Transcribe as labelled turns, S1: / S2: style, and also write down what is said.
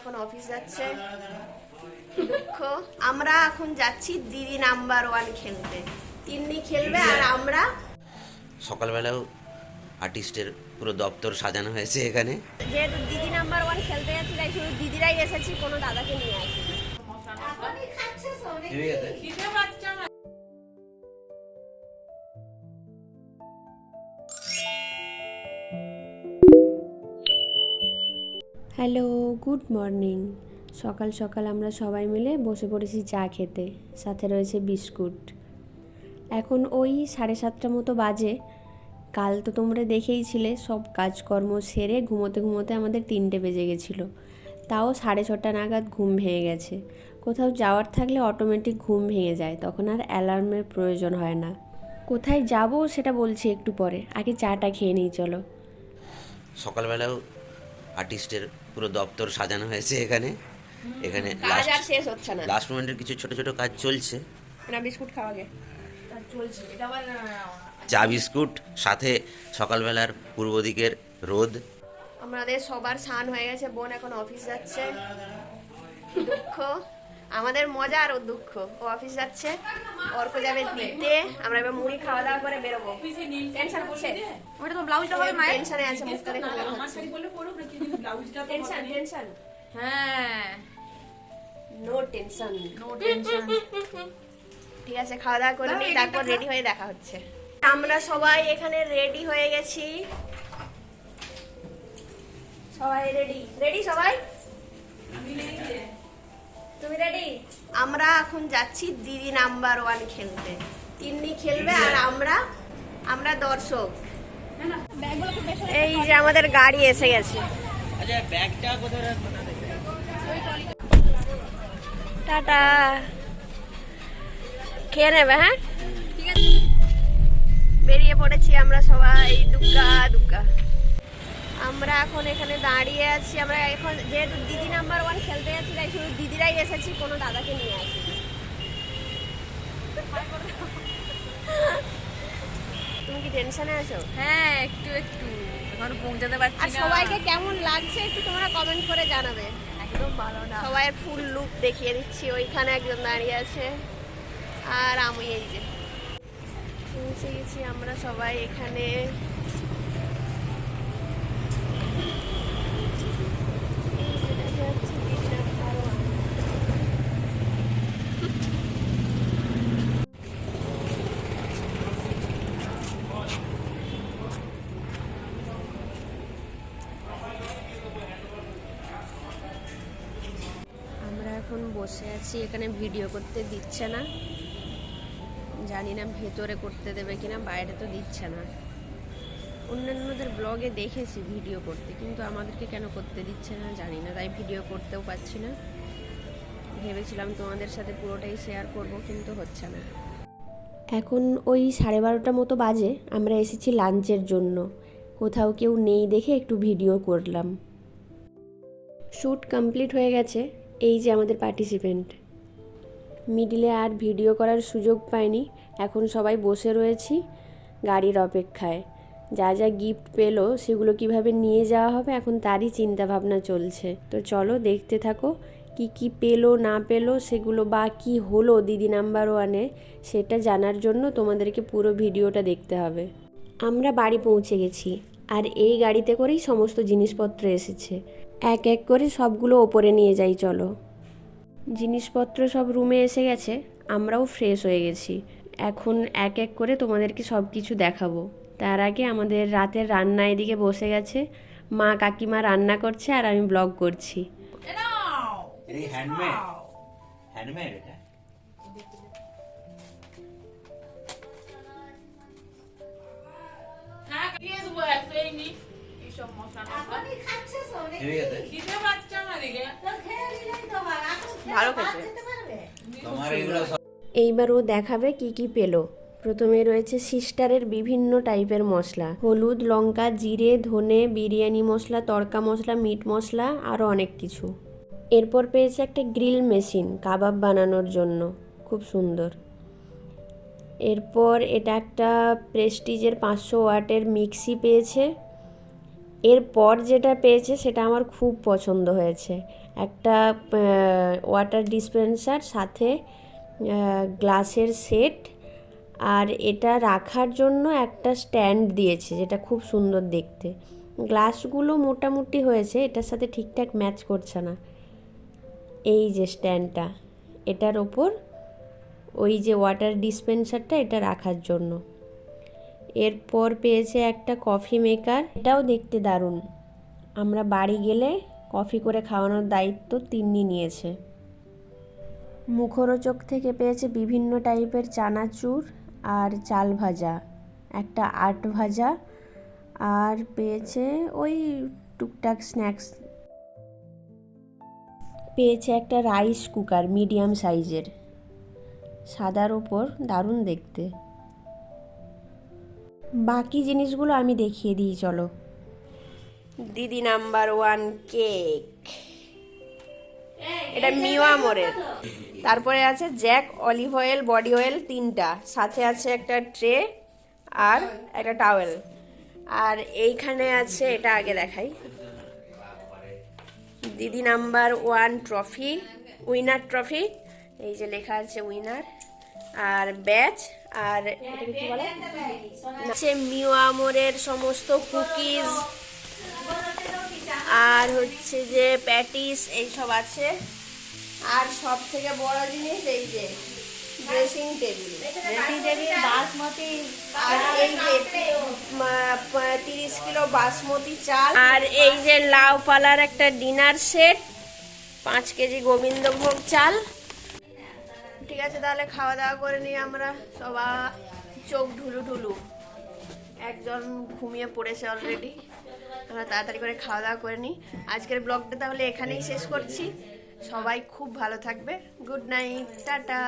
S1: এখন অফিস যাচ্ছে, দুঃখ। আমরা এখন যাচ্ছি দিদি নাম্বার 1 খেলতে। তিন্নি খেলবে আর আমরা
S2: সকালবেলাও আর্টিস্টের পুরো দপ্তর সাজানো হয়েছে এখানে।
S1: যেহেতু দিদি নাম্বার 1 খেলতে যাচ্ছি তাই শুধু দিদিরাই এসেছি, কোনো দাদাকে নিয়ে আসি। Hello, good morning. সকাল সকাল আমরা সবাই মিলে বসে পড়েছি চা খেতে, সাথে রয়েছে বিস্কুট। এখন ওই 7:30 মতো বাজে। কাল তো তোমরা দেখেইছিলে, সব কাজকর্ম সেরে ঘুমোতে ঘুমোতে আমাদের 3টে বেজে গেছিলো। তাও 6:30 নাগাদ ঘুম ভেঙে গেছে। কোথাও যাওয়ার থাকলে অটোমেটিক ঘুম ভেঙে যায়, তখন আর অ্যালার্মের প্রয়োজন হয় না। কোথায় যাব সেটা বলছি একটু পরে, আগে চাটা খেয়ে নিই চলো।
S2: সকালবেলাও আর্টিস্টের পুরো দপ্তর সাজানো হয়েছে এখানে। এখানে
S1: কাজ আর শেষ হচ্ছে না।
S2: লাস্ট মোমেন্টের কিছু ছোট ছোট কাজ চলছে।
S1: না বিস্কুট খাওয়া গে চলছে, এটা আবার
S2: চা বিস্কুট, সাথে সকালবেলার পূর্ব দিকের রোদ।
S1: আমাদের সবার স্নান হয়ে গেছে, বোন এখন অফিস যাচ্ছে, দুঃখ। আমাদের মজা আর ওর দুঃখ। ও অফিস যাচ্ছে, অর্ক যাবে দিতে, আমরা এবার মুড়ি খাওয়া দাওয়া করে বেরোবো। টেনশন করছে,
S3: ওটা তো ব্লাউজটা হবে মায়ের।
S1: টেনশনে আছে, মুখটা দেখে বের হচ্ছে। টেনশন টেনশন,
S3: হ্যাঁ,
S1: নো টেনশন।
S3: No tension.
S1: ঠিক আছে, খাওয়া দাওয়া করে নিই, তারপর রেডি হয়ে দেখা হচ্ছে। আমরা সবাই এখানে রেডি হয়ে গেছি, সবাই রেডি রেডি সবাই। তুমি রেডি? আমরা এখন যাচ্ছি দিদি নাম্বার 1 খেলতে। তিন্নি খেলবে আর আমরা দর্শক। এই যে আমাদের গাড়ি এসে গেছে। টাটা, খেয়ে নেবে। হ্যাঁ ঠিক আছে, বেরিয়ে পড়েছি আমরা সবাই, দুগ্গা দুগ্গা। আমরা এখন এখানে দাঁড়িয়ে আছি। আমরা এখন যেহেতু দিদি নাম্বার 1 খেলতে যাচ্ছি তাই শুধু দিদিরাই এসেছি, কোনো দাদাকে নিয়ে আসি। তুমি কি টেনশনে আছো?
S3: হ্যাঁ, একটু একটু এখন পৌঁছাতে পারছি
S1: আর
S3: না।
S1: সবাইকে কেমন লাগছে একটু তোমরা কমেন্ট করে জানাবে।
S3: একদম ভালো না।
S1: সবাইয়ের ফুল লুক দেখিয়ে দিচ্ছি। ওইখানে একজন দাঁড়িয়ে আছে আর আমি এই যে পৌঁছে গেছি আমরা সবাই এখানে। আমরা এখন বসে আছি এখানে, ভিডিও করতে দিচ্ছে না, জানি না ভেতরে করতে দেবে কিনা, বাইরে তো দিচ্ছে না। অন্যান্যদের ব্লগে দেখেছি ভিডিও করতে, কিন্তু আমাদেরকে কেন করতে দিচ্ছে না জানি না, তাই ভিডিও করতেও পারছি না। ভেবেছিলাম তোমাদের সাথে পুরোটাই শেয়ার করব, কিন্তু হচ্ছে না। এখন ওই 12:30 মতো বাজে। আমরা এসেছি লাঞ্চের জন্য, কোথাও কেউ নেই দেখে একটু ভিডিও করলাম। শ্যুট কমপ্লিট হয়ে গেছে। এই যে আমাদের পার্টিসিপেন্ট। মিডিলে আর ভিডিও করার সুযোগ পাইনি, এখন সবাই বসে রয়েছি গাড়ির অপেক্ষায়। যা যা গিফট পেলো সেগুলো কিভাবে নিয়ে যাওয়া হবে এখন তারই চিন্তা ভাবনা চলছে। তো চলো দেখতে থাকো, কি কি পেলো না পেলো সেগুলো, বা কি হলো দিদি নাম্বার 1-এ সেটা জানার জন্য তোমাদেরকে পুরো ভিডিওটা দেখতে হবে। আমরা বাড়ি পৌঁছে গেছি, আর এই গাড়িতে করেই সমস্ত জিনিসপত্র এসেছে। এক এক করে সবগুলো ওপরে নিয়ে যাই চলো। জিনিসপত্র সব রুমে এসে গেছে, আমরাও ফ্রেশ হয়ে গেছি। এখন এক এক করে তোমাদেরকে সব কিছু দেখাবো। তার আগে আমাদের রাতের রান্না এদিকে বসে গেছে, মা কাকিমা রান্না করছে আর আমি ব্লগ করছি। ভালো খেতে। এইবার ও দেখাবে কি কি পেলো। প্রথমে রয়েছে সিস্টারের বিভিন্ন টাইপের মশলা, হলুদ, লঙ্কা, জিরে, ধনে, বিরিয়ানি মশলা, তড়কা মশলা, মিট মশলা, আরও অনেক কিছু। এরপর পেয়েছে একটা গ্রিল মেশিন কাবাব বানানোর জন্য, খুব সুন্দর। এরপর এটা একটা প্রেস্টিজের 500 ওয়াটের মিক্সি পেয়েছে। এরপর যেটা পেয়েছে সেটা আমার খুব পছন্দ হয়েছে, একটা ওয়াটার ডিসপেন্সার, সাথে গ্লাসের সেট, আর এটা রাখার জন্য একটা স্ট্যান্ড দিয়েছে যেটা খুব সুন্দর দেখতে। গ্লাসগুলো মোটামুটি হয়েছে, এটার সাথে ঠিকঠাক ম্যাচ করছে না। এই যে স্ট্যান্ডটা, এটার ওপর ওই যে ওয়াটার ডিসপেন্সারটা, এটা রাখার জন্য। এরপর পেয়েছে একটা কফি মেকার, এটাও দেখতে দারুণ। আমরা বাড়ি গেলে কফি করে খাওয়ানোর দায়িত্ব তিন্নি নিয়েছে। মুখরোচক থেকে পেয়েছে বিভিন্ন টাইপের চানাচুর আর চাল ভাজা, একটা আট ভাজা, আর পেয়েছে ওই টুকটাক স্ন্যাক্স। পেয়েছে একটা রাইস কুকার মিডিয়াম সাইজের, সাদার ওপর, দারুণ দেখতে। বাকি জিনিসগুলো আমি দেখিয়ে দিই, চলো। দিদি নাম্বার 1 কেক, এটা মিওয়া মোরের। তারপরে আছে Jack olive oil, body oil 3টা, সাথে আছে একটা ট্রে আর একটা টাওয়েল। আর এইখানে আছে, এটা আগে দেখাই, দিদি নাম্বার 1 ট্রফি, উইনার ট্রফি, এই যে লেখা আছে উইনার, আর ব্যাচ, আর এটাকে কি বলে, আছে মিওয়া মোরের সমস্ত কুকিজ, আর হচ্ছে যে প্যাটিস, এইসব আছে। আর সব থেকে বড় জিনিস এই যে ড্রেসিং টেবিল,
S3: বাসমতি,
S1: আর এই যে 30 কিলো বাসমতি চাল, আর এই যে লাউ পালার একটা ডিনার সেট, 5 কেজি গোবিন্দভোগ চাল। ঠিক আছে, তাহলে খাওয়া দাওয়া করে নিই আমরা সবাই। চোখ ঢুলু ঢুলু, একজন ঘুমিয়ে পড়েছে অলরেডি। আমরা তাড়াতাড়ি করে খাওয়া দাওয়া করে নিই। আজকের ব্লগটা তাহলে এখানেই শেষ করছি। সবাই খুব ভালো থাকবে। Good night, tata.